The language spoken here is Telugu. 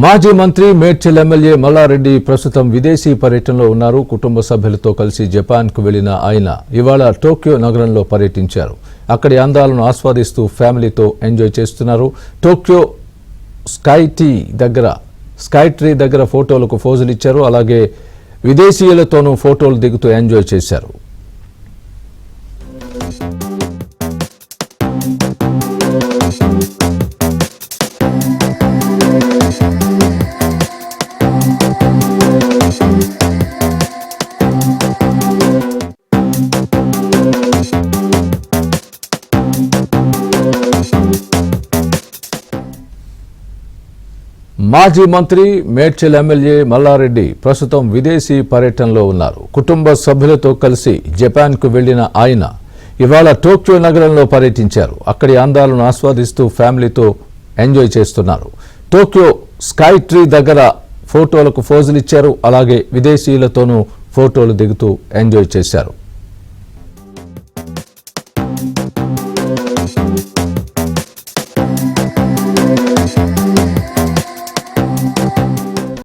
మాజీ మంత్రి మేడ్చల్ ఎమ్మెల్యే మల్లారెడ్డి ప్రస్తుతం విదేశీ పర్యటనలో ఉన్నారు. కుటుంబ సభ్యులతో కలిసి జపాన్కు వెళ్లిన ఆయన ఇవాళ టోక్యో నగరంలో పర్యటించారు. అక్కడి అందాలను ఆస్వాదిస్తూ ఫ్యామిలీతో ఎంజాయ్ చేస్తున్నారు. టోక్యో స్కై ట్రీ దగ్గర ఫోటోలకు ఫోజులు ఇచ్చారు. అలాగే విదేశీయులతోనూ ఫోటోలు దిగుతూ ఎంజాయ్ చేశారు. మాజీ మంత్రి మేడ్చల్ ఎమ్మెల్యే మల్లారెడ్డి ప్రస్తుతం విదేశీ పర్యటనలో ఉన్నారు. కుటుంబ సభ్యులతో కలిసి జపాన్కు వెళ్లిన ఆయన ఇవాళ టోక్యో నగరంలో పర్యటించారు. అక్కడి అందాలను ఆస్వాదిస్తూ ఫ్యామిలీతో ఎంజాయ్ చేస్తున్నారు. టోక్యో స్కై ట్రీ దగ్గర ఫోటోలకు ఫోజులు ఇచ్చారు. అలాగే విదేశీయులతోనూ ఫోటోలు దిగుతూ ఎంజాయ్ చేశారు.